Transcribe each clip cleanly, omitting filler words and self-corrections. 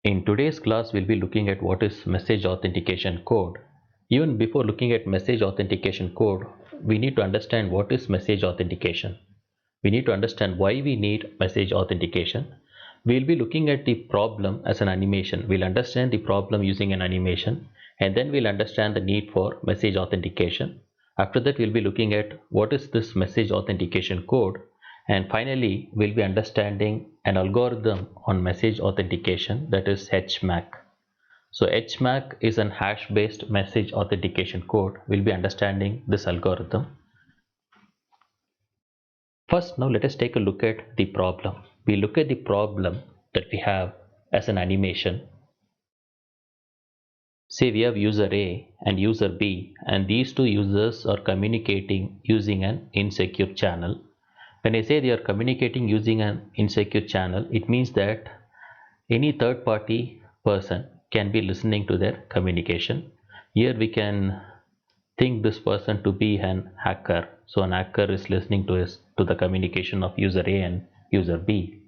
In today's class, we'll be looking at what is message authentication code. Even before looking at message authentication code, we need to understand what is message authentication. We need to understand why we need message authentication. We'll be looking at the problem as an animation. We'll understand the problem using an animation, and then we'll understand the need for message authentication. After that, we'll be looking at what is this message authentication code, and finally we'll be understanding an algorithm on message authentication, that is HMAC. So HMAC is an hash based message authentication code. We'll be understanding this algorithm. First, now let us take a look at the problem. We look at the problem that we have as an animation. Say we have user A and user B, and these two users are communicating using an insecure channel. When I say they are communicating using an insecure channel, it means that any third party person can be listening to their communication. Here we can think this person to be an hacker. So an hacker is listening to the communication of user A and user B.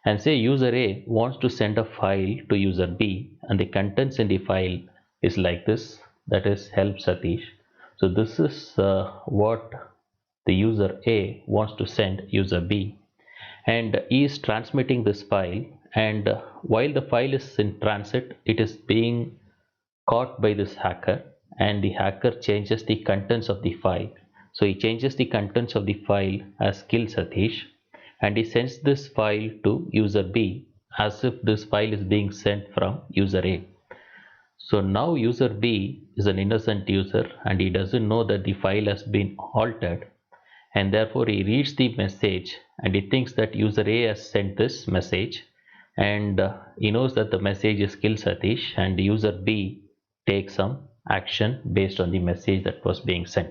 And say user A wants to send a file to user B, and the contents in the file is like this, that is help Satish. So this is what the user A wants to send user B, and he is transmitting this file, and while the file is in transit, it is being caught by this hacker, and the hacker changes the contents of the file. So he changes the contents of the file as kill Satish, and he sends this file to user B as if this file is being sent from user A. So now user B is an innocent user, and he doesn't know that the file has been altered, and therefore he reads the message and he thinks that user A has sent this message, and he knows that the message is kill Satish, and user B takes some action based on the message that was being sent.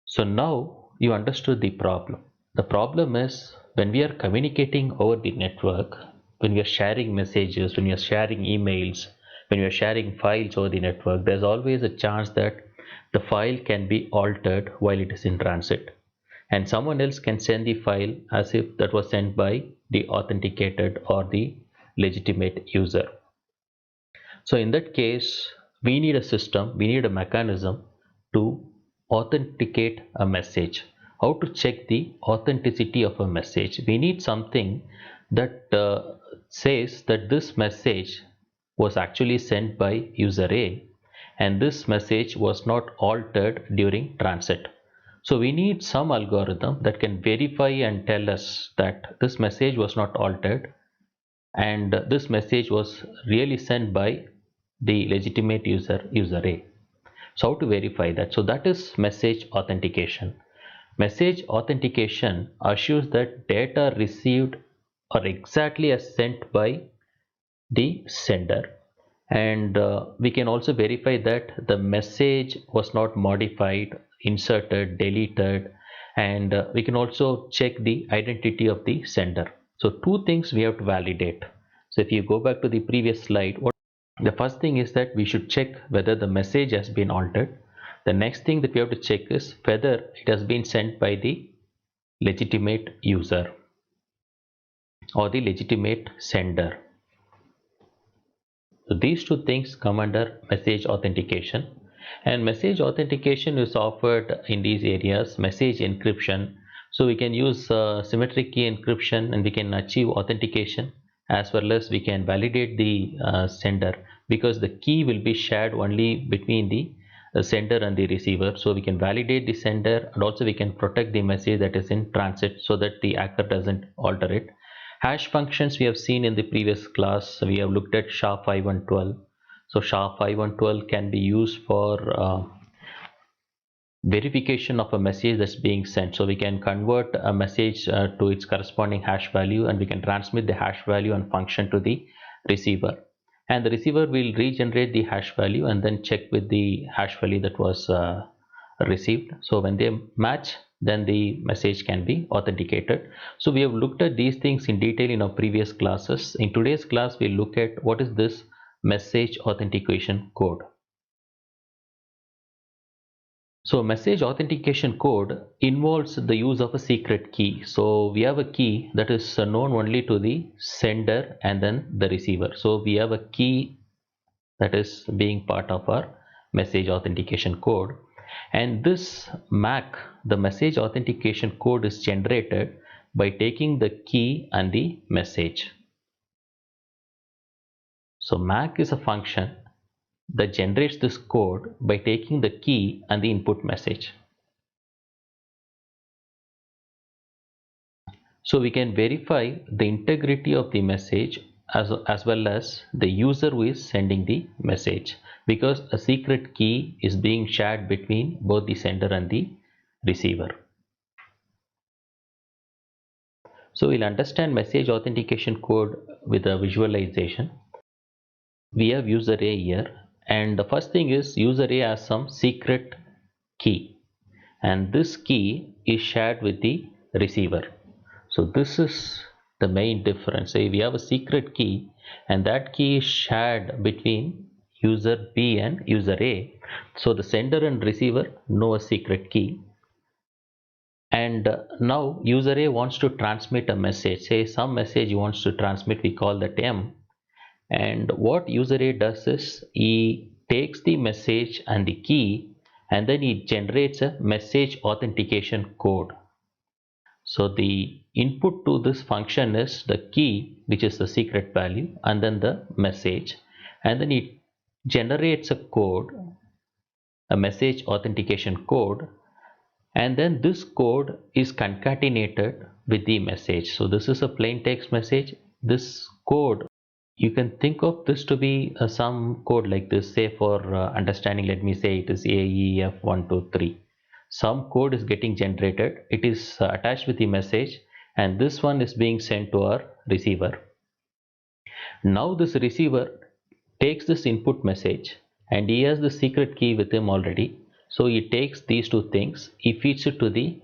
So now you understood the problem. The problem is when we are communicating over the network, when we are sharing messages, when we are sharing emails, when we are sharing files over the network, there's always a chance that the file can be altered while it is in transit, and someone else can send the file as if that was sent by the authenticated or the legitimate user. So in that case, we need a system, we need a mechanism to authenticate a message. How to check the authenticity of a message? We need something that says that this message was actually sent by user A, and this message was not altered during transit. So we need some algorithm that can verify and tell us that this message was not altered, and this message was really sent by the legitimate user A. So how to verify that? So that is message authentication. Message authentication assures that data received are exactly as sent by the sender, and we can also verify that the message was not modified, inserted, deleted, and we can also check the identity of the sender. So two things we have to validate. So if you go back to the previous slide, the first thing is that we should check whether the message has been altered. The next thing that we have to check is whether it has been sent by the legitimate user or the legitimate sender. So these two things come under message authentication, and message authentication is offered in these areas. Message encryption, so we can use symmetric key encryption, and we can achieve authentication, as well as we can validate the sender, because the key will be shared only between the sender and the receiver. So we can validate the sender, and also we can protect the message that is in transit so that the hacker doesn't alter it. Hash functions we have seen in the previous class. We have looked at SHA-5112. So SHA-5112 can be used for verification of a message that's being sent. So we can convert a message to its corresponding hash value, and we can transmit the hash value and function to the receiver, and the receiver will regenerate the hash value and then check with the hash value that was received. So when they match, then the message can be authenticated. So we have looked at these things in detail in our previous classes. In today's class, we'll look at what is this message authentication code. So message authentication code involves the use of a secret key. So we have a key that is known only to the sender and then the receiver. So we have a key that is being part of our message authentication code, and this MAC, the message authentication code, is generated by taking the key and the message. So MAC is a function that generates this code by taking the key and the input message. So we can verify the integrity of the message as well as the user who is sending the message, because a secret key is being shared between both the sender and the receiver. So we'll understand message authentication code with a visualization. We have user A here, and the first thing is user A has some secret key, and this key is shared with the receiver. So this is the main difference. Say we have a secret key and that key is shared between user B and user A. So the sender and receiver know a secret key, and now user A wants to transmit a message. Say some message he wants to transmit, we call that M. And what user A does is he takes the message and the key, and then he generates a message authentication code. So the input to this function is the key, which is the secret value, and then the message, and then it generates a code, a message authentication code, and then this code is concatenated with the message. So this is a plain text message. This code, you can think of this to be some code like this. Say for understanding, let me say it is AEF123. Some code is getting generated, it is attached with the message, and this one is being sent to our receiver. Now this receiver takes this input message, and he has the secret key with him already. So he takes these two things, he feeds it to the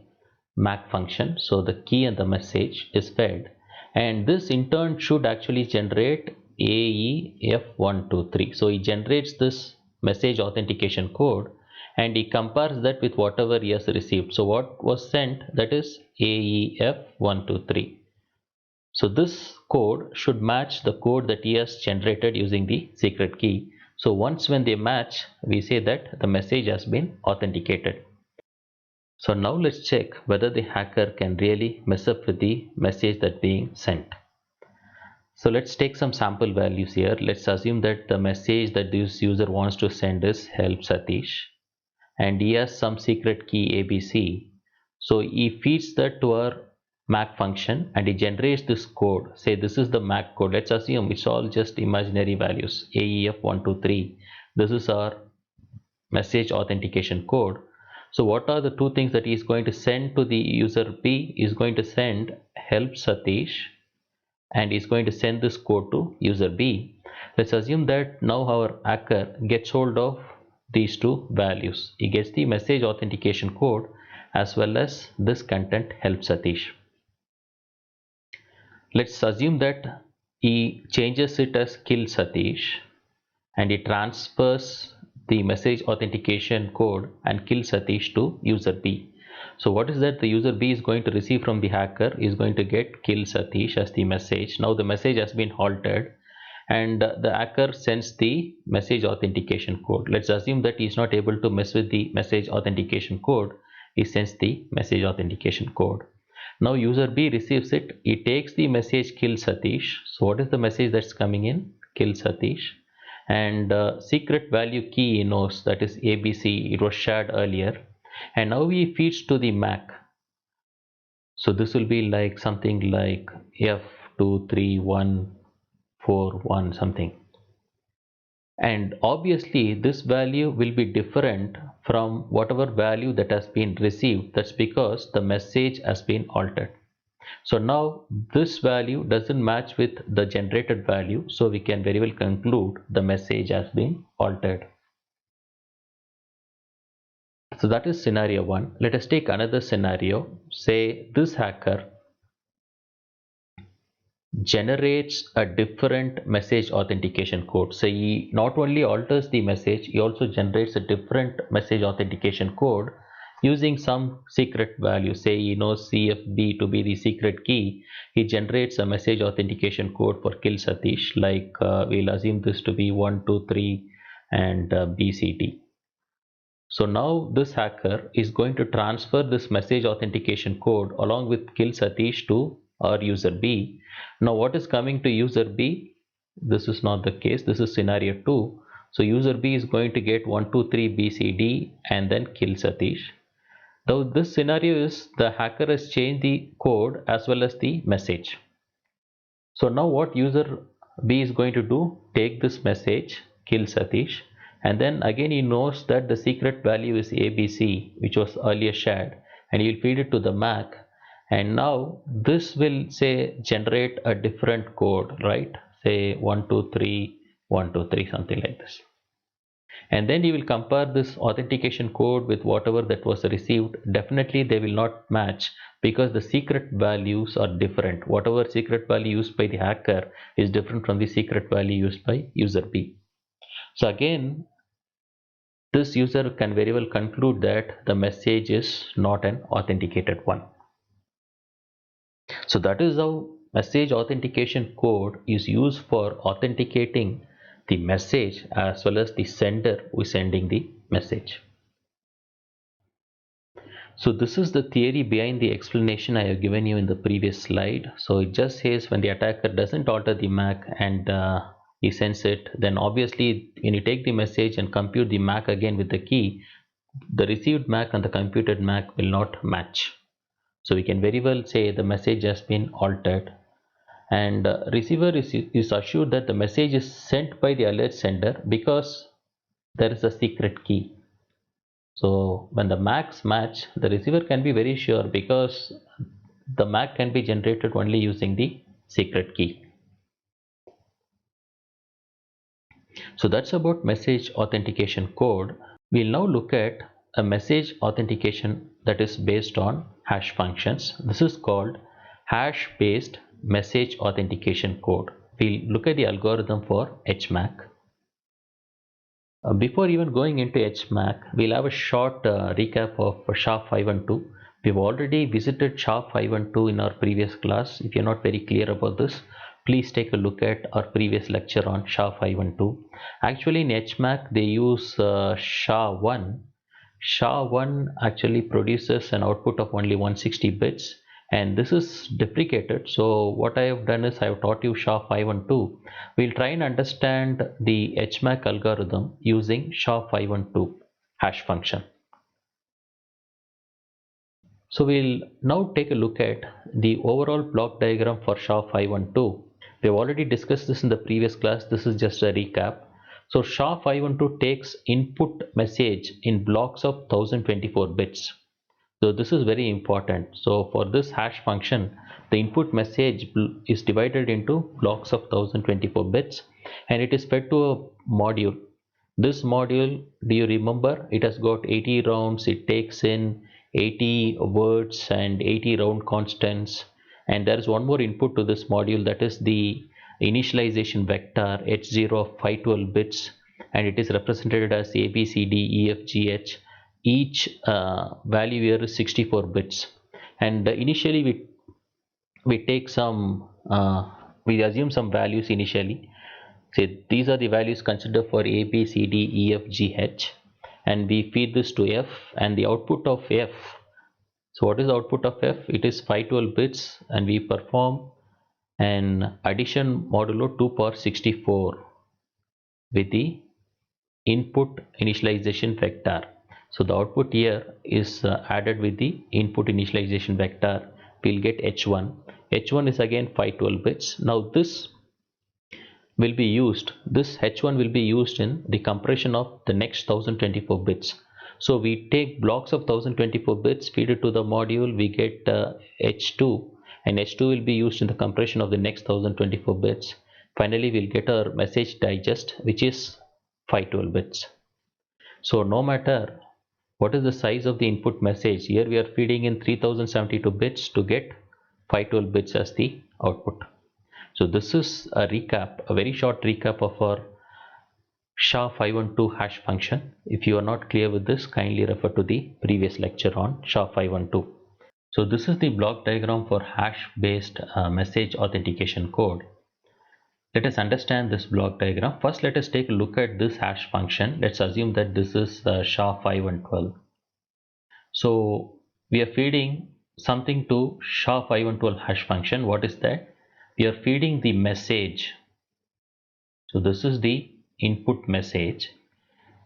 MAC function. So the key and the message is fed, and this in turn should actually generate AEF123. So he generates this message authentication code, and he compares that with whatever he has received. So what was sent, that is AEF123. So this code should match the code that he has generated using the secret key. So once when they match, we say that the message has been authenticated. So now let's check whether the hacker can really mess up with the message that being sent. So let's take some sample values here. Let's assume that the message that this user wants to send is help Satish, and he has some secret key ABC. So he feeds that to our MAC function and he generates this code. Say this is the MAC code. Let's assume it's all just imaginary values, AEF123. This is our message authentication code. So what are the two things that he is going to send to the user B? Is going to send help Satish, and is going to send this code to user B. Let's assume that now our hacker gets hold of these two values. He gets the message authentication code as well as this content help Satish. Let's assume that he changes it as kill Satish, and he transfers the message authentication code and kill Satish to user B. So what is that the user B is going to receive from the hacker is going to get kill Satish as the message. Now the message has been halted, and the hacker sends the message authentication code. Let's assume that he is not able to mess with the message authentication code. He sends the message authentication code. Now user B receives it. He takes the message kill Satish. So what is the message that's coming in? Kill Satish. And secret value key he knows, that is ABC. It was shared earlier, and now he feeds to the MAC. So this will be like something like F23141 something, and obviously this value will be different from whatever value that has been received. That's because the message has been altered. So now this value doesn't match with the generated value, so we can very well conclude the message has been altered. So that is scenario 1. Let us take another scenario. Say this hacker generates a different message authentication code. So he not only alters the message, he also generates a different message authentication code using some secret value. Say he knows CFB to be the secret key, he generates a message authentication code for kill Satish, like we'll assume this to be 123 and BCD. So now this hacker is going to transfer this message authentication code along with kill Satish to our user B. Now what is coming to user B? This is not the case. This is scenario 2. So user B is going to get 123 BCD and then kill Satish. Now this scenario is the hacker has changed the code as well as the message. So now what user B is going to do? Take this message, kill Satish, and then again he knows that the secret value is ABC, which was earlier shared, and he will feed it to the MAC, and now this will say generate a different code, right? Say 123 123, something like this. And then you will compare this authentication code with whatever that was received. Definitely they will not match because the secret values are different. Whatever secret value used by the hacker is different from the secret value used by user B. So again, this user can very well conclude that the message is not an authenticated one. So that is how message authentication code is used for authenticating the message as well as the sender who is sending the message. So this is the theory behind the explanation I have given you in the previous slide. So it just says when the attacker doesn't alter the MAC and he sends it, then obviously when you take the message and compute the MAC again with the key, the received MAC and the computed MAC will not match. So we can very well say the message has been altered, and receiver is assured that the message is sent by the alleged sender because there is a secret key. So when the MACs match, the receiver can be very sure because the MAC can be generated only using the secret key. So that's about message authentication code. We'll now look at a message authentication that is based on hash functions. This is called hash based message authentication code. We'll look at the algorithm for HMAC. Before even going into HMAC, we'll have a short recap of SHA-512. We've already visited SHA-512 in our previous class. If you're not very clear about this, please take a look at our previous lecture on SHA-512. Actually, in HMAC, they use SHA-1. SHA-1 actually produces an output of only 160 bits, and this is deprecated. So what I have done is I have taught you SHA-512. We'll try and understand the HMAC algorithm using SHA-512 hash function. So we'll now take a look at the overall block diagram for SHA-512. We've already discussed this in the previous class. This is just a recap. So SHA-512 takes input message in blocks of 1024 bits. So this is very important. So for this hash function, the input message is divided into blocks of 1024 bits and it is fed to a module. This module, do you remember, it has got 80 rounds. It takes in 80 words and 80 round constants, and there is one more input to this module, that is the initialization vector H0 of 512 bits, and it is represented as A, B, C, D, E, F, G, H. Each value here is 64 bits, and initially we take some we assume some values initially. Say these are the values considered for A, B, C, D, E, F, G, H, and we feed this to F, and the output of F. So what is the output of F? It is 512 bits, and we perform an addition modulo 2 power 64 with the input initialization vector. So the output here is added with the input initialization vector. We'll get H1. H1 is again 512 bits. Now this will be used, this H1 will be used in the compression of the next 1024 bits. So we take blocks of 1024 bits, feed it to the module, we get H2, and H2 will be used in the compression of the next 1024 bits. Finally we'll get our message digest, which is 512 bits. So no matter what is the size of the input message, here we are feeding in 3072 bits to get 512 bits as the output. So this is a recap, a very short recap of our SHA-512 hash function. If you are not clear with this, kindly refer to the previous lecture on SHA-512. So this is the block diagram for hash based message authentication code. Let us understand this block diagram. First, let us take a look at this hash function. Let's assume that this is SHA-512. So we are feeding something to SHA-512 hash function. What is that? We are feeding the message. So this is the input message,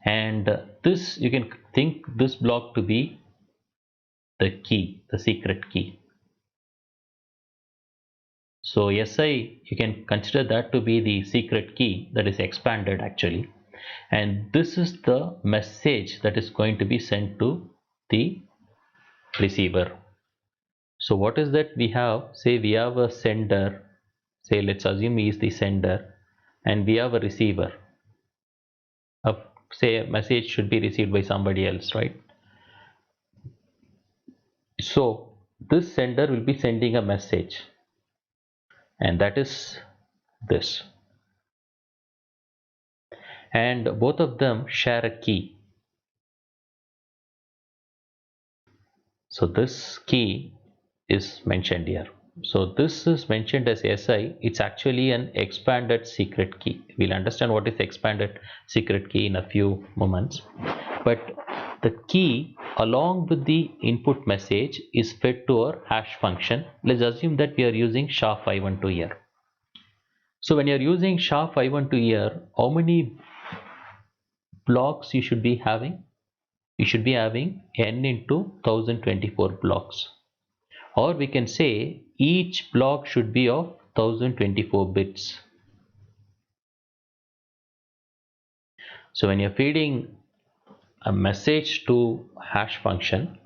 and this, you can think this block to be the key, the secret key. So SI, you can consider that to be the secret key that is expanded actually, and this is the message that is going to be sent to the receiver. So what is that we have? Say we have a sender, say let's assume he is the sender, and we have a receiver. Say a message should be received by somebody else, right? So this sender will be sending a message, and that is this, and both of them share a key. So this key is mentioned here. So this is mentioned as SI. It's actually an expanded secret key. We'll understand what is expanded secret key in a few moments. But the key along with the input message is fed to our hash function. Let's assume that we are using SHA-512 here. So when you are using SHA-512 here, how many blocks you should be having? You should be having n into 1024 blocks, or we can say each block should be of 1024 bits. So when you're feeding a message to hash function,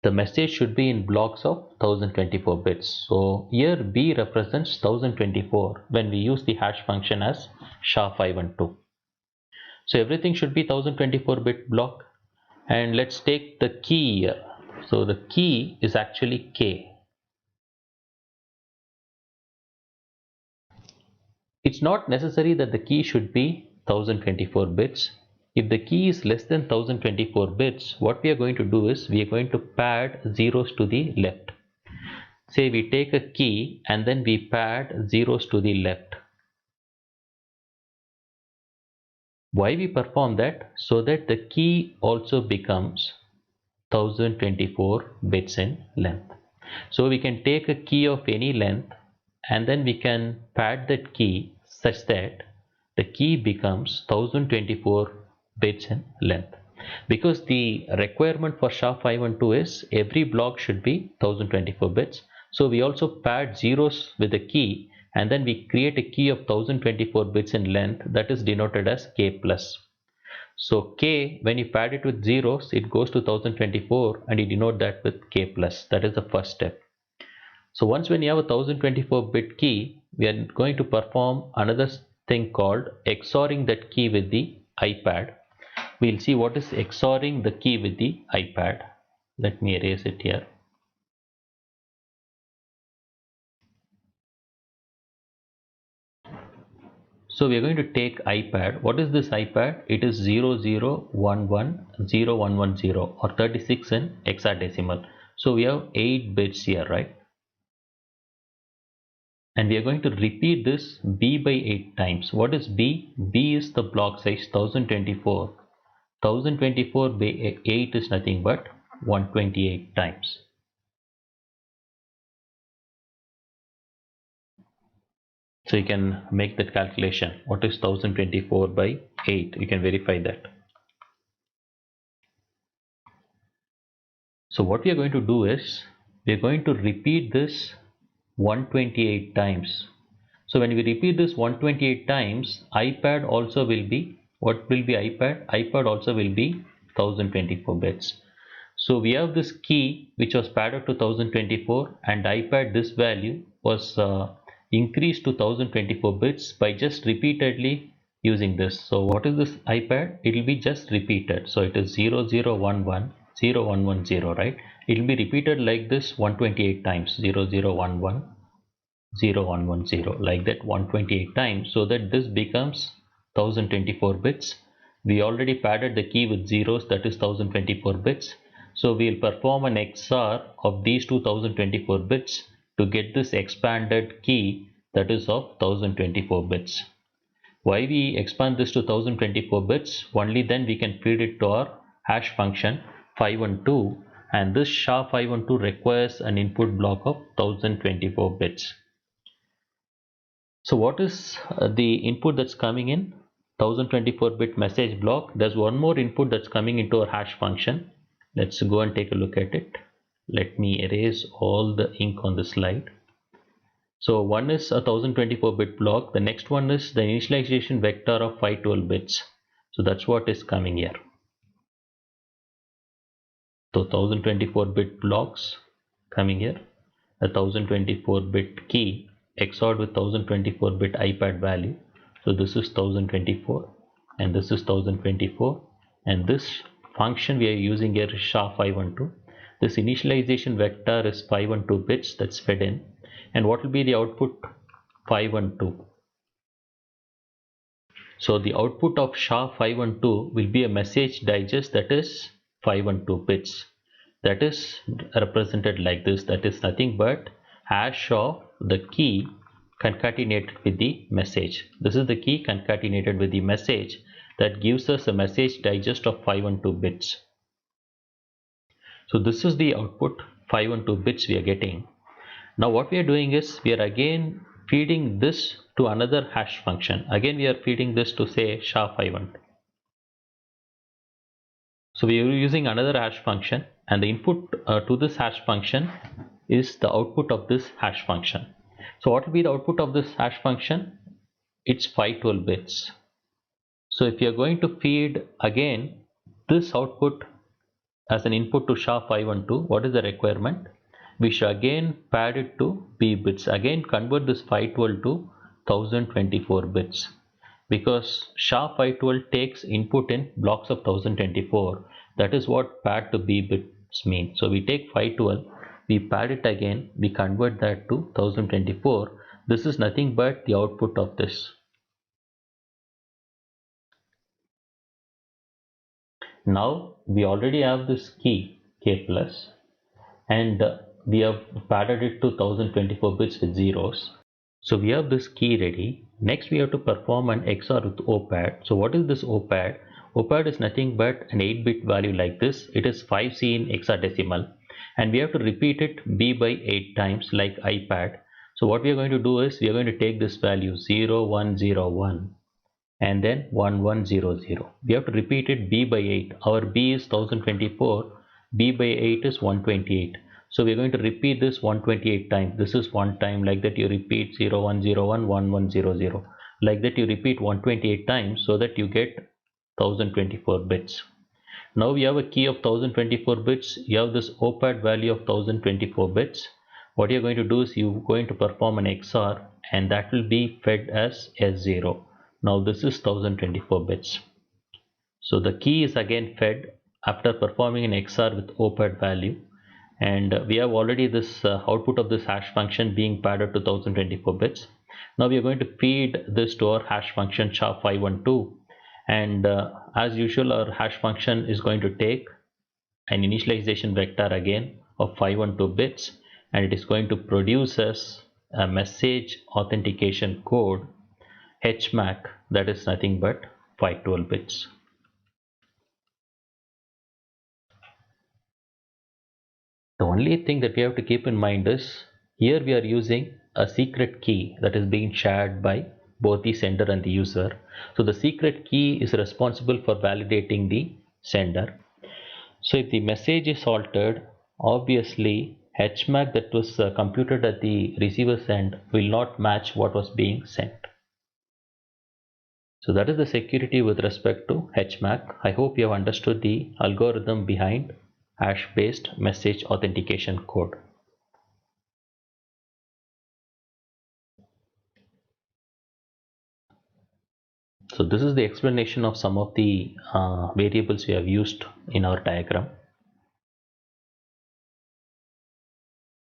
the message should be in blocks of 1024 bits. So here B represents 1024 when we use the hash function as SHA-512. So everything should be 1024 bit block, and let's take the key here. So the key is actually K. It's not necessary that the key should be 1024 bits. If the key is less than 1024 bits, what we are going to do is we are going to pad zeros to the left. Say we take a key and then we pad zeros to the left. Why we perform that? So that the key also becomes 1024 bits in length. So we can take a key of any length and then we can pad that key such that the key becomes 1024 bits in length. Because the requirement for SHA-512 is every block should be 1024 bits. So we also pad zeros with the key, and then we create a key of 1024 bits in length that is denoted as K plus. So K, when you pad it with zeros, it goes to 1024 and you denote that with K plus. That is the first step. So once when you have a 1024 bit key, we are going to perform another thing called XORing that key with the iPad. We'll see what is XORing the key with the iPad. Let me erase it here. So we are going to take iPad. What is this iPad? It is 00110110 or 36 in hexadecimal. So we have 8 bits here, right? And we are going to repeat this B by 8 times. What is B? B is the block size 1024. 1024 by 8 is nothing but 128 times. So you can make that calculation. What is 1024 by 8? You can verify that. So what we are going to do is we are going to repeat this 128 times. So when we repeat this 128 times, iPad also will be, what will be iPad? iPad also will be 1024 bits. So we have this key which was padded to 1024, and iPad, this value was increased to 1024 bits by just repeatedly using this. So what is this iPad? It will be just repeated. So it is 0011 0110, right? It will be repeated like this 128 times, 0011 0110, like that 128 times, so that this becomes 1024 bits. We already padded the key with zeros, that is 1024 bits. So we'll perform an XOR of these 2024 bits to get this expanded key that is of 1024 bits. Why we expand this to 1024 bits? Only then we can feed it to our hash function 512, and this SHA-512 requires an input block of 1024 bits. So what is the input that's coming in? 1024-bit message block. There's one more input that's coming into our hash function. Let's go and take a look at it. Let me erase all the ink on the slide. So one is a 1024-bit block. The next one is the initialization vector of 512 bits. So that's what is coming here. So 1024-bit blocks coming here. A 1024-bit key XORed with 1024-bit iPad value. So this is 1024 and this is 1024, and this function we are using here is SHA-512. This initialization vector is 512 bits that's fed in, and what will be the output? 512. So the output of SHA-512 will be a message digest that is 512 bits. That is represented like this. That is nothing but hash of the key concatenated with the message. This is the key concatenated with the message that gives us a message digest of 512 bits. So this is the output 512 bits we are getting. Now what we are doing is we are again feeding this to another hash function. Again we are feeding this to say SHA-512. So we are using another hash function, and the input to this hash function is the output of this hash function. So what will be the output of this hash function? It's 512 bits. So if you are going to feed again this output as an input to SHA-512, what is the requirement? We should again pad it to B bits. Again convert this 512 to 1024 bits, because SHA-512 takes input in blocks of 1024. That is what pad to B bits mean. So we take 512, we pad it again, we convert that to 1024. This is nothing but the output of this. Now we already have this key K plus, and we have padded it to 1024 bits with zeros. So we have this key ready. Next we have to perform an XOR with OPAD. So what is this OPAD? OPAD is nothing but an 8-bit value like this. It is 5C in hexadecimal, and we have to repeat it B by 8 times like iPad. So what we are going to do is we are going to take this value 0101 and then 1100. We have to repeat it B by 8. Our B is 1024, B by 8 is 128. So we are going to repeat this 128 times. This is one time, like that you repeat 0101 1100. Like that you repeat 128 times, so that you get 1024 bits. Now we have a key of 1024 bits. You have this OPAD value of 1024 bits. What you're going to do is you're going to perform an XOR, and that will be fed as S0. Now this is 1024 bits. So the key is again fed after performing an XOR with OPAD value, and we have already this output of this hash function being padded to 1024 bits. Now we are going to feed this to our hash function SHA-512, and as usual our hash function is going to take an initialization vector again of 512 bits, and it is going to produce us a message authentication code HMAC that is nothing but 512 bits. The only thing that we have to keep in mind is here we are using a secret key that is being shared by both the sender and the user. So the secret key is responsible for validating the sender. So if the message is altered, obviously HMAC that was computed at the receiver's end will not match what was being sent. So that is the security with respect to HMAC. I hope you have understood the algorithm behind hash-based message authentication code. So this is the explanation of some of the variables we have used in our diagram.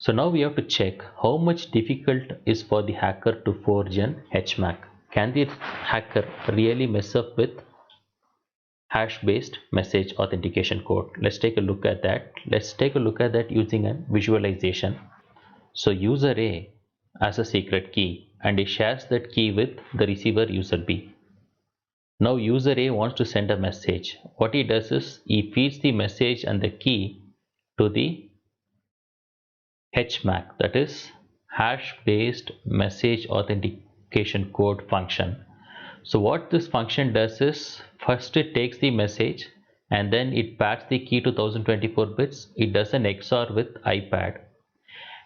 So now we have to check how much difficult is for the hacker to forge an HMAC. Can the hacker really mess up with hash based message authentication code? Let's take a look at that. Let's take a look at that using a visualization. So user A has a secret key and he shares that key with the receiver user B. Now user A wants to send a message. What he does is he feeds the message and the key to the HMAC, that is hash based message authentication code function. So what this function does is, first it takes the message and then it pads the key to 1024 bits. It does an XOR with IPAD,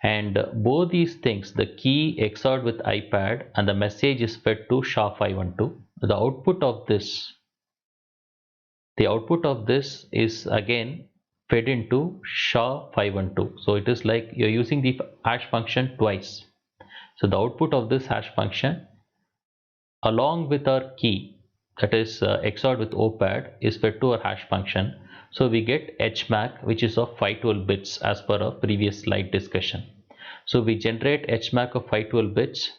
and both these things, the key XORed with IPAD and the message, is fed to SHA-512. The output of this is again fed into SHA-512. So it is like you're using the hash function twice. So the output of this hash function along with our key, that is XORed with OPAD, is fed to our hash function. So we get HMAC, which is of 512 bits as per our previous slide discussion. So we generate HMAC of 512 bits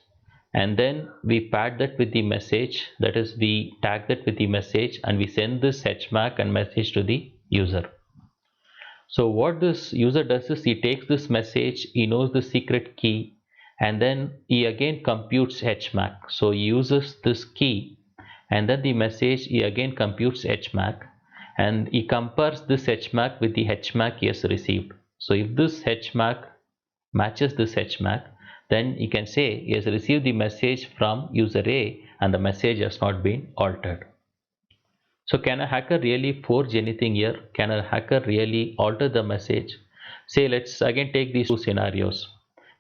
and then we pad that with the message, that is we tag that with the message, and we send this HMAC and message to the user. So what this user does is he takes this message, he knows the secret key, and then he again computes HMAC. So he uses this key and then the message, he again computes HMAC, and he compares this HMAC with the HMAC he has received. So if this HMAC matches this HMAC, then he can say he has received the message from user A and the message has not been altered. So can a hacker really forge anything here? Can a hacker really alter the message? Say, let's again take these two scenarios.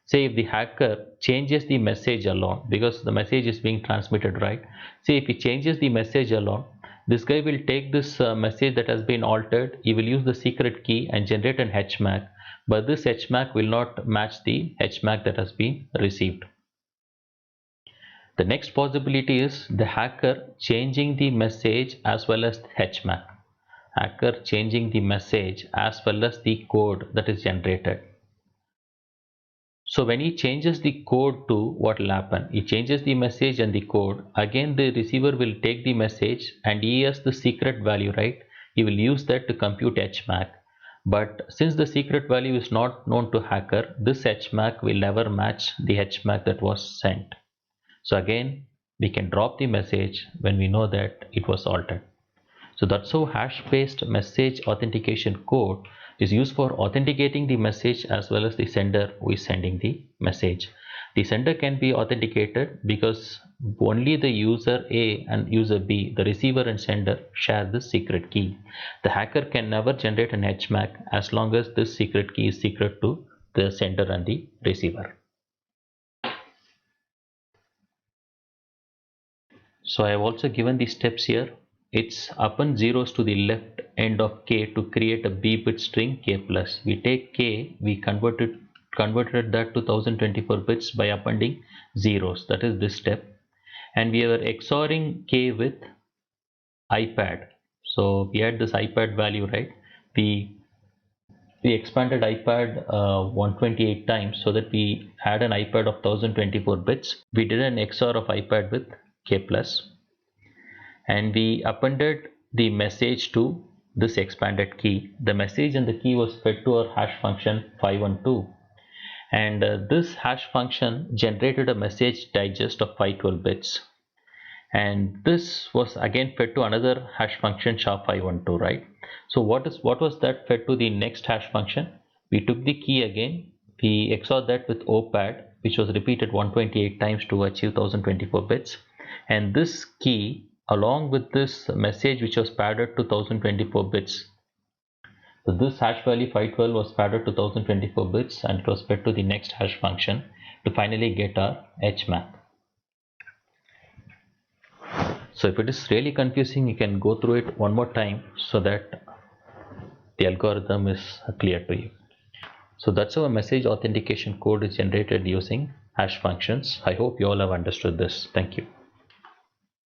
Say if the hacker changes the message alone, because the message is being transmitted, right? Say if he changes the message alone, this guy will take this message that has been altered, he will use the secret key and generate an HMAC, but this HMAC will not match the HMAC that has been received. The next possibility is the hacker changing the message as well as the HMAC. Hacker changing the message as well as the code that is generated. So when he changes the code to, what will happen? He changes the message and the code. Again the receiver will take the message and he has the secret value, right? He will use that to compute HMAC. But since the secret value is not known to hacker, this HMAC will never match the HMAC that was sent. So again we can drop the message when we know that it was altered. So that's how hash based message authentication code is used for authenticating the message as well as the sender who is sending the message. The sender can be authenticated because only the user A and user B, the receiver and sender, share this secret key. The hacker can never generate an HMAC as long as this secret key is secret to the sender and the receiver. So I have also given the steps here. It's append zeros to the left end of k to create a b bit string k plus. We take k, we converted that to 1024 bits by appending zeros. That is this step. And we are XORing k with IPAD. So we had this IPAD value, right? We expanded IPAD 128 times so that we had an IPAD of 1024 bits. We did an XOR of IPAD with k plus, and we appended the message to this expanded key. The message and the key was fed to our hash function 512, and this hash function generated a message digest of 512 bits, and this was again fed to another hash function SHA-512, right? So what was that fed to the next hash function? We took the key again, we XORed that with OPAD, which was repeated 128 times to achieve 1024 bits, and this key along with this message which was padded to 1024 bits. So this hash value 512 was padded to 1024 bits and it was fed to the next hash function to finally get our HMAC. So if it is really confusing, you can go through it one more time so that the algorithm is clear to you. So that's how a message authentication code is generated using hash functions. I hope you all have understood this. Thank you.